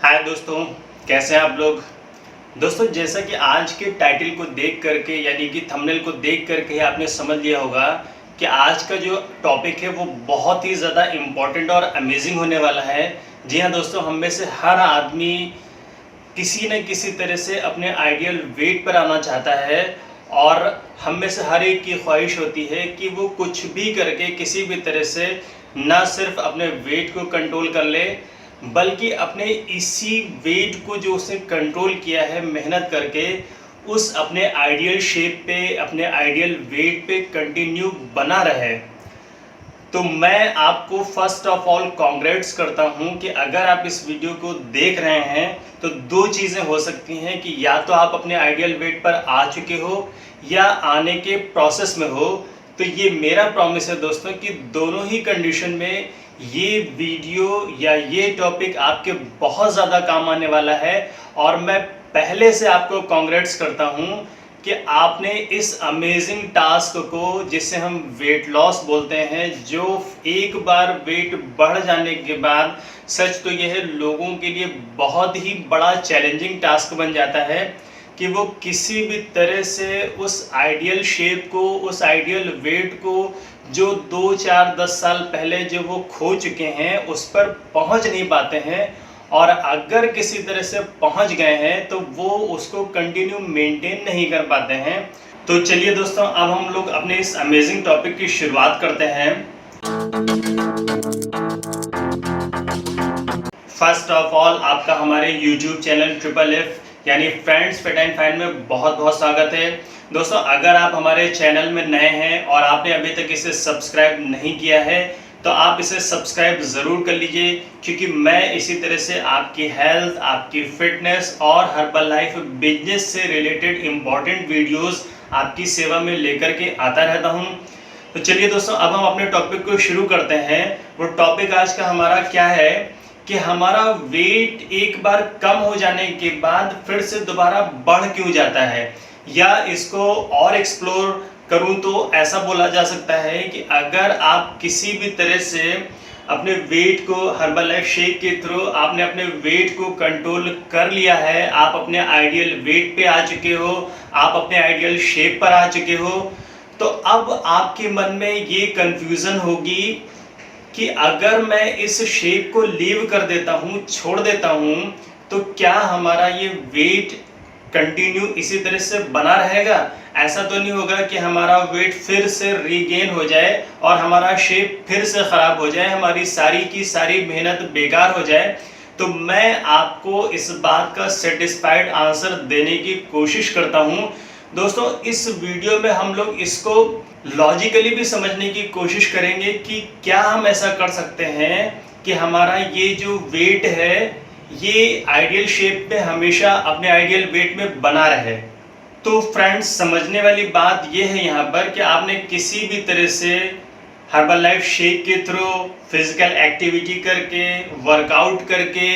हाय दोस्तों, कैसे हैं आप लोग। दोस्तों, जैसा कि आज के टाइटल को देख करके यानी कि थंबनेल को देख करके ही आपने समझ लिया होगा कि आज का जो टॉपिक है वो बहुत ही ज़्यादा इम्पोर्टेंट और अमेजिंग होने वाला है। जी हाँ दोस्तों, हम में से हर आदमी किसी न किसी तरह से अपने आइडियल वेट पर आना चाहता है और हम में से हर एक की ख्वाहिश होती है कि वो कुछ भी करके किसी भी तरह से ना सिर्फ अपने वेट को कंट्रोल कर ले, बल्कि अपने इसी वेट को जो उसने कंट्रोल किया है मेहनत करके, उस अपने आइडियल शेप पे, अपने आइडियल वेट पे कंटिन्यू बना रहे। तो मैं आपको फर्स्ट ऑफ ऑल कॉन्ग्रेट्स करता हूं कि अगर आप इस वीडियो को देख रहे हैं तो दो चीज़ें हो सकती हैं कि या तो आप अपने आइडियल वेट पर आ चुके हो या आने के प्रोसेस में हो। तो ये मेरा प्रॉमिस है दोस्तों कि दोनों ही कंडीशन में ये वीडियो या ये टॉपिक आपके बहुत ज़्यादा काम आने वाला है। और मैं पहले से आपको कॉन्ग्रेट्स करता हूँ कि आपने इस अमेजिंग टास्क को, जिसे हम वेट लॉस बोलते हैं, जो एक बार वेट बढ़ जाने के बाद सच तो यह लोगों के लिए बहुत ही बड़ा चैलेंजिंग टास्क बन जाता है कि वो किसी भी तरह से उस आइडियल शेप को, उस आइडियल वेट को जो 2, 4, 10 साल पहले जो वो खो चुके हैं उस पर पहुंच नहीं पाते हैं। और अगर किसी तरह से पहुंच गए हैं तो वो उसको कंटिन्यू मेंटेन नहीं कर पाते हैं। तो चलिए दोस्तों, अब हम लोग अपने इस अमेजिंग टॉपिक की शुरुआत करते हैं। फर्स्ट ऑफ ऑल आपका हमारे YouTube चैनल ट्रिपल एफ यानी फ्रेंड्स फिट एंड फाइन में बहुत बहुत स्वागत है। दोस्तों, अगर आप हमारे चैनल में नए हैं और आपने अभी तक इसे सब्सक्राइब नहीं किया है तो आप इसे सब्सक्राइब ज़रूर कर लीजिए, क्योंकि मैं इसी तरह से आपकी हेल्थ, आपकी फिटनेस और हर्बल लाइफ बिजनेस से रिलेटेड इम्पॉर्टेंट वीडियोस आपकी सेवा में लेकर के आता रहता हूं। तो चलिए दोस्तों, अब हम अपने टॉपिक को शुरू करते हैं। वो टॉपिक आज का हमारा क्या है कि हमारा वेट एक बार कम हो जाने के बाद फिर से दोबारा बढ़ क्यों जाता है, या इसको और एक्सप्लोर करूं तो ऐसा बोला जा सकता है कि अगर आप किसी भी तरह से अपने वेट को हर्बल लाइफ शेक के थ्रू आपने अपने वेट को कंट्रोल कर लिया है, आप अपने आइडियल वेट पे आ चुके हो, आप अपने आइडियल शेप पर आ चुके हो, तो अब आपके मन में ये कंफ्यूजन होगी कि अगर मैं इस शेप को लीव कर देता हूँ, छोड़ देता हूँ, तो क्या हमारा ये वेट कंटिन्यू इसी तरह से बना रहेगा। ऐसा तो नहीं होगा कि हमारा वेट फिर से रीगेन हो जाए और हमारा शेप फिर से ख़राब हो जाए, हमारी सारी की सारी मेहनत बेकार हो जाए। तो मैं आपको इस बात का सेटिस्फाइड आंसर देने की कोशिश करता हूँ। दोस्तों, इस वीडियो में हम लोग इसको लॉजिकली भी समझने की कोशिश करेंगे कि क्या हम ऐसा कर सकते हैं कि हमारा ये जो वेट है ये आइडियल शेप में हमेशा अपने आइडियल वेट में बना रहे। तो फ्रेंड्स, समझने वाली बात यह है यहाँ पर कि आपने किसी भी तरह से हर्बल लाइफ शेक के थ्रू फिजिकल एक्टिविटी करके, वर्कआउट करके,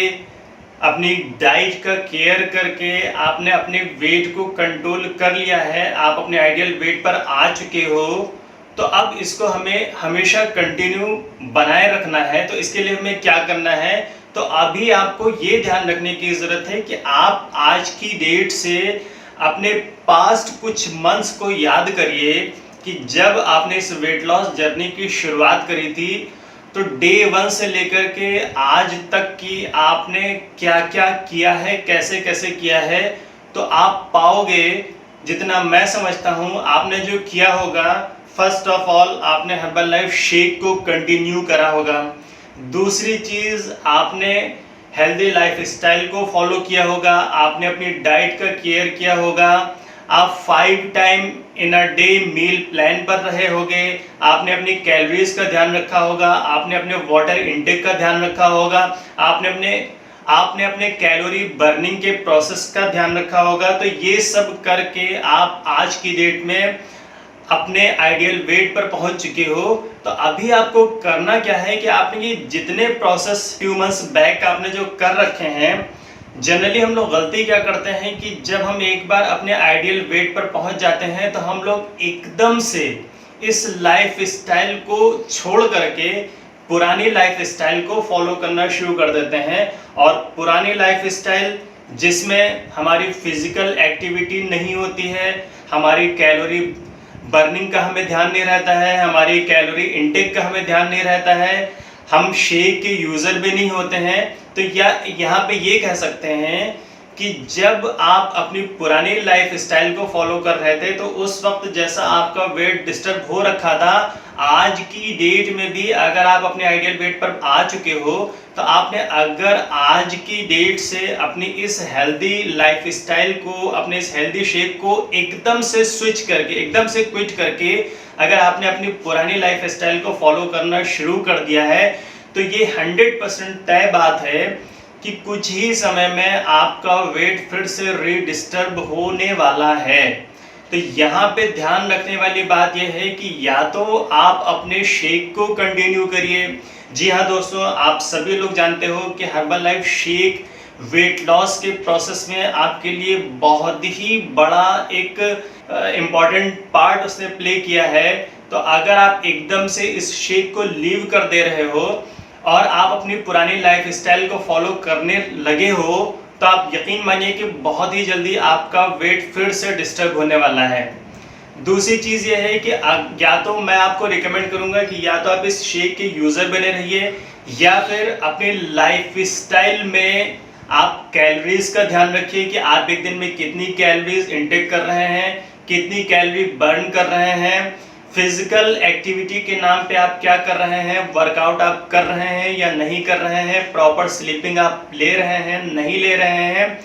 अपनी डाइट का केयर करके आपने अपने वेट को कंट्रोल कर लिया है, आप अपने आइडियल वेट पर आ चुके हो। तो अब इसको हमें हमेशा कंटिन्यू बनाए रखना है। तो इसके लिए हमें क्या करना है, तो अभी आपको ये ध्यान रखने की ज़रूरत है कि आप आज की डेट से अपने पास्ट कुछ मंथ्स को याद करिए कि जब आपने इस वेट लॉस जर्नी की शुरुआत करी थी तो डे 1 से लेकर के आज तक की आपने क्या क्या किया है, कैसे कैसे किया है। तो आप पाओगे, जितना मैं समझता हूँ आपने जो किया होगा, फर्स्ट ऑफ ऑल आपने हर्बल लाइफ शेक को कंटिन्यू करा होगा। दूसरी चीज़, आपने हेल्दी लाइफ स्टाइल को फॉलो किया होगा, आपने अपनी डाइट का केयर किया होगा, आप 5 time in a day meal plan पर रहे होंगे, आपने अपनी कैलोरीज का ध्यान रखा होगा, आपने अपने वाटर इनटेक का ध्यान रखा होगा, आपने अपने कैलोरी बर्निंग के प्रोसेस का ध्यान रखा होगा। तो ये सब करके आप आज की डेट में अपने आइडियल वेट पर पहुंच चुके हो। तो अभी आपको करना क्या है कि आपने ये जितने प्रोसेस फ्यू मंथ्स बैक आपने जो कर रखे हैं, जनरली हम लोग गलती क्या करते हैं कि जब हम एक बार अपने आइडियल वेट पर पहुंच जाते हैं तो हम लोग एकदम से इस लाइफ स्टाइल को छोड़ करके पुरानी लाइफ स्टाइल को फॉलो करना शुरू कर देते हैं। और पुरानी लाइफ स्टाइल जिसमें हमारी फिजिकल एक्टिविटी नहीं होती है, हमारी कैलोरी बर्निंग का हमें ध्यान नहीं रहता है, हमारी कैलोरी इनटेक का हमें ध्यान नहीं रहता है, हम शेक के यूज़र भी नहीं होते हैं। तो यहाँ पे ये कह सकते हैं कि जब आप अपनी पुरानी लाइफ स्टाइल को फॉलो कर रहे थे तो उस वक्त जैसा आपका वेट डिस्टर्ब हो रखा था, आज की डेट में भी अगर आप अपने आइडियल वेट पर आ चुके हो तो आपने अगर आज की डेट से अपनी इस हेल्दी लाइफ स्टाइल को, अपने इस हेल्दी शेप को एकदम से स्विच करके, एकदम से क्विट करके अगर आपने अपनी पुरानी लाइफ स्टाइल को फॉलो करना शुरू कर दिया है तो ये 100% तय बात है कि कुछ ही समय में आपका वेट फिर से रीडिस्टर्ब होने वाला है। तो यहाँ पे ध्यान रखने वाली बात यह है कि या तो आप अपने शेक को कंटिन्यू करिए। जी हाँ दोस्तों, आप सभी लोग जानते हो कि herbal life shake weight loss के प्रोसेस में आपके लिए बहुत ही बड़ा एक इम्पॉर्टेंट पार्ट उसने प्ले किया है। तो अगर आप एकदम से इस शेक को लीव कर दे रहे हो और आप अपनी पुरानी लाइफ स्टाइल को फॉलो करने लगे हो तो आप यकीन मानिए कि बहुत ही जल्दी आपका वेट फिर से डिस्टर्ब होने वाला है। दूसरी चीज़ ये है कि या तो मैं आपको रिकमेंड करूंगा कि या तो आप इस शेक के यूज़र बने रहिए या फिर अपनी लाइफ स्टाइल में आप कैलोरीज का ध्यान रखिए कि आप एक दिन में कितनी कैलोरीज इंटेक कर रहे हैं, कितनी कैलोरी बर्न कर रहे हैं, फिजिकल एक्टिविटी के नाम पे आप क्या कर रहे हैं, वर्कआउट आप कर रहे हैं या नहीं कर रहे हैं, प्रॉपर स्लीपिंग आप ले रहे हैं नहीं ले रहे हैं,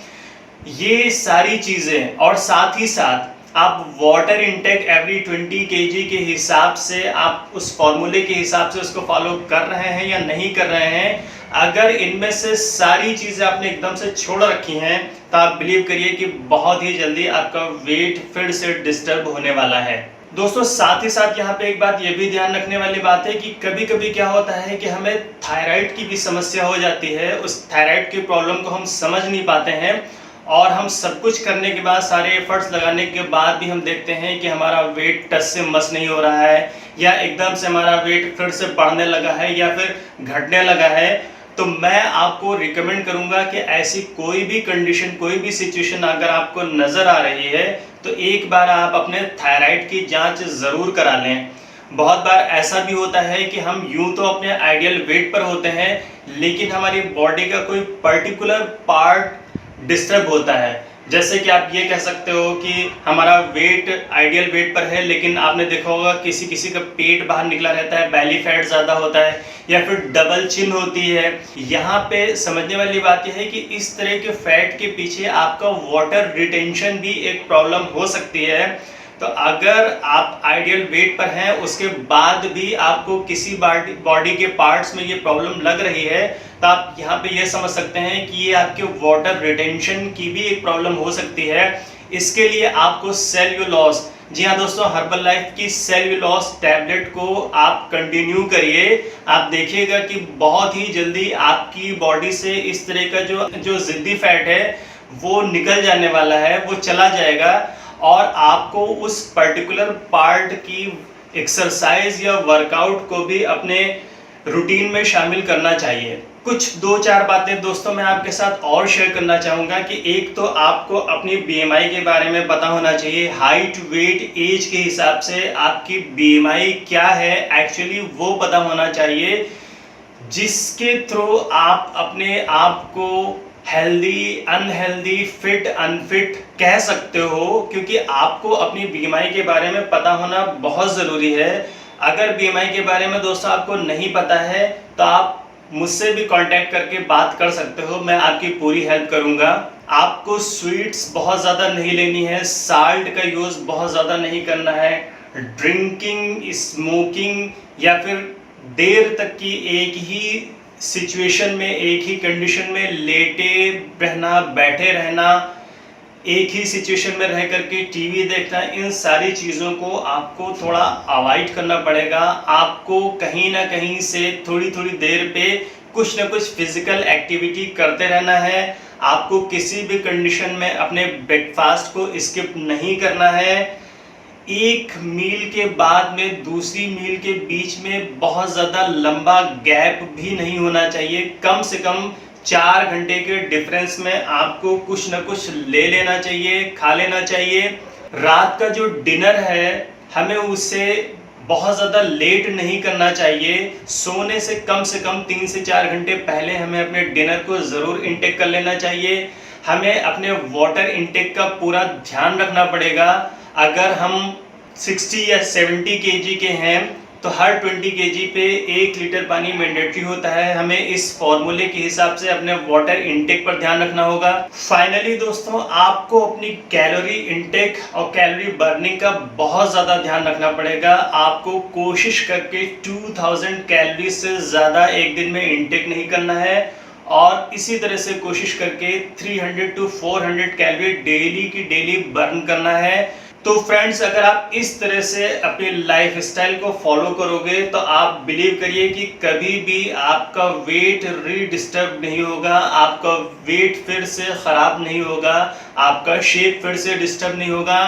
ये सारी चीज़ें। और साथ ही साथ आप वाटर इंटेक एवरी 20 kg के हिसाब से आप उस फॉर्मूले के हिसाब से उसको फॉलो कर रहे हैं या नहीं कर रहे हैं। अगर इनमें से सारी चीज़ें आपने एकदम से छोड़ रखी हैं तो आप बिलीव करिए कि बहुत ही जल्दी आपका वेट फिर से डिस्टर्ब होने वाला है। दोस्तों साथ ही साथ यहाँ पे एक बात ये भी ध्यान रखने वाली बात है कि कभी कभी क्या होता है कि हमें थायराइड की भी समस्या हो जाती है। उस थायराइड की प्रॉब्लम को हम समझ नहीं पाते हैं और हम सब कुछ करने के बाद, सारे एफर्ट्स लगाने के बाद भी हम देखते हैं कि हमारा वेट टच से मस नहीं हो रहा है या एकदम से हमारा वेट फिर से बढ़ने लगा है या फिर घटने लगा है। तो मैं आपको रिकमेंड करूंगा कि ऐसी कोई भी कंडीशन, कोई भी सिचुएशन अगर आपको नज़र आ रही है तो एक बार आप अपने थायराइड की जांच ज़रूर करा लें। बहुत बार ऐसा भी होता है कि हम यूं तो अपने आइडियल वेट पर होते हैं लेकिन हमारी बॉडी का कोई पर्टिकुलर पार्ट डिस्टर्ब होता है। जैसे कि आप ये कह सकते हो कि हमारा वेट आइडियल वेट पर है लेकिन आपने देखा होगा किसी किसी का पेट बाहर निकला रहता है, बैली फैट ज़्यादा होता है या फिर डबल चिन होती है। यहाँ पे समझने वाली बात यह है कि इस तरह के फैट के पीछे आपका वाटर रिटेंशन भी एक प्रॉब्लम हो सकती है। तो अगर आप आइडियल वेट पर हैं उसके बाद भी आपको किसी बॉडी के पार्ट्स में ये प्रॉब्लम लग रही है तो आप यहाँ पे ये समझ सकते हैं कि ये आपके वाटर रिटेंशन की भी एक प्रॉब्लम हो सकती है। इसके लिए आपको सेल्यूलोस, जी हाँ दोस्तों, हर्बल लाइफ की सेल्यूलोस टैबलेट को आप कंटिन्यू करिए। आप देखिएगा कि बहुत ही जल्दी आपकी बॉडी से इस तरह का जो जिद्दी फैट है वो निकल जाने वाला है, वो चला जाएगा और आपको उस पर्टिकुलर पार्ट की एक्सरसाइज या वर्कआउट को भी अपने रूटीन में शामिल करना चाहिए। कुछ 2-4 बातें दोस्तों मैं आपके साथ और शेयर करना चाहूँगा कि एक तो आपको अपनी BMI के बारे में पता होना चाहिए। हाइट, वेट, एज के हिसाब से आपकी BMI क्या है एक्चुअली वो पता होना चाहिए, जिसके थ्रू आप अपने आप को हेल्दी, अनहेल्दी, फिट, अनफिट कह सकते हो। क्योंकि आपको अपनी BMI के बारे में पता होना बहुत ज़रूरी है। अगर BMI के बारे में दोस्तों आपको नहीं पता है तो आप मुझसे भी कांटेक्ट करके बात कर सकते हो, मैं आपकी पूरी हेल्प करूंगा। आपको स्वीट्स बहुत ज़्यादा नहीं लेनी है, साल्ट का यूज़ बहुत ज़्यादा नहीं करना है, ड्रिंकिंग, स्मोकिंग या फिर देर तक की एक ही सिचुएशन में, एक ही कंडीशन में लेटे रहना, बैठे रहना, एक ही सिचुएशन में रह करके टीवी देखना, इन सारी चीज़ों को आपको थोड़ा अवॉइड करना पड़ेगा। आपको कहीं ना कहीं से थोड़ी थोड़ी देर पे कुछ ना कुछ फिजिकल एक्टिविटी करते रहना है। आपको किसी भी कंडीशन में अपने ब्रेकफास्ट को स्किप नहीं करना है। एक मील के बाद में दूसरी मील के बीच में बहुत ज़्यादा लंबा गैप भी नहीं होना चाहिए। कम से कम 4 घंटे के डिफरेंस में आपको कुछ ना कुछ ले लेना चाहिए, खा लेना चाहिए। रात का जो डिनर है हमें उससे बहुत ज़्यादा लेट नहीं करना चाहिए। सोने से कम 3 से 4 घंटे पहले हमें अपने डिनर को ज़रूर इंटेक कर लेना चाहिए। हमें अपने वाटर इंटेक का पूरा ध्यान रखना पड़ेगा। अगर हम 60 या 70 केजी के हैं तो हर 20 केजी पे 1 लीटर पानी मैंडेटरी होता है। हमें इस फॉर्मूले के हिसाब से अपने वाटर इंटेक पर ध्यान रखना होगा। फाइनली दोस्तों, आपको अपनी कैलोरी इंटेक और कैलोरी बर्निंग का बहुत ज़्यादा ध्यान रखना पड़ेगा। आपको कोशिश करके 2000 कैलोरी से ज़्यादा एक दिन में इंटेक नहीं करना है और इसी तरह से कोशिश करके 300 to 400 कैलोरी डेली की डेली बर्न करना है। तो फ्रेंड्स, अगर आप इस तरह से अपनी लाइफ स्टाइल को फॉलो करोगे तो आप बिलीव करिए कि कभी भी आपका वेट रीडिस्टर्ब नहीं होगा, आपका वेट फिर से ख़राब नहीं होगा, आपका शेप फिर से डिस्टर्ब नहीं होगा।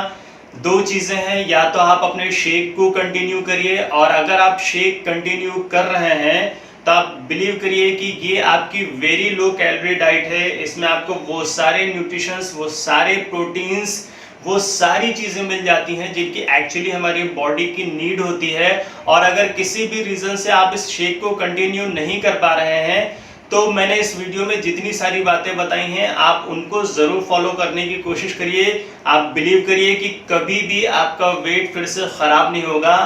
2 चीज़ें हैं, या तो आप अपने शेक को कंटिन्यू करिए और अगर आप शेक कंटिन्यू कर रहे हैं तो आप बिलीव करिए कि ये आपकी वेरी लो कैलोरी डाइट है। इसमें आपको वो सारे न्यूट्रिशंस, वो सारे प्रोटीन्स, वो सारी चीज़ें मिल जाती हैं जिनकी एक्चुअली हमारी बॉडी की नीड होती है। और अगर किसी भी रीज़न से आप इस शेक को कंटिन्यू नहीं कर पा रहे हैं तो मैंने इस वीडियो में जितनी सारी बातें बताई हैं आप उनको ज़रूर फॉलो करने की कोशिश करिए। आप बिलीव करिए कि कभी भी आपका वेट फिर से ख़राब नहीं होगा,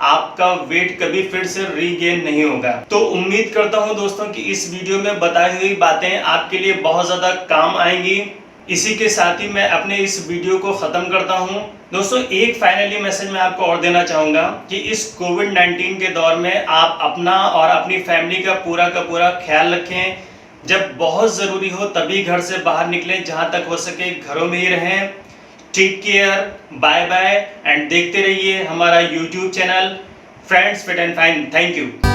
आपका वेट कभी फिर से रीगेन नहीं होगा। तो उम्मीद करता हूं दोस्तों कि इस वीडियो में बताई हुई बातें आपके लिए बहुत ज़्यादा काम आएंगी। इसी के साथ ही मैं अपने इस वीडियो को ख़त्म करता हूं। दोस्तों, एक फाइनली मैसेज मैं आपको और देना चाहूँगा कि इस कोविड-19 के दौर में आप अपना और अपनी फैमिली का पूरा ख्याल रखें। जब बहुत ज़रूरी हो तभी घर से बाहर निकलें, जहाँ तक हो सके घरों में ही रहें। Take care, bye bye and देखते रहिए हमारा YouTube channel friends fit and fine. Thank you.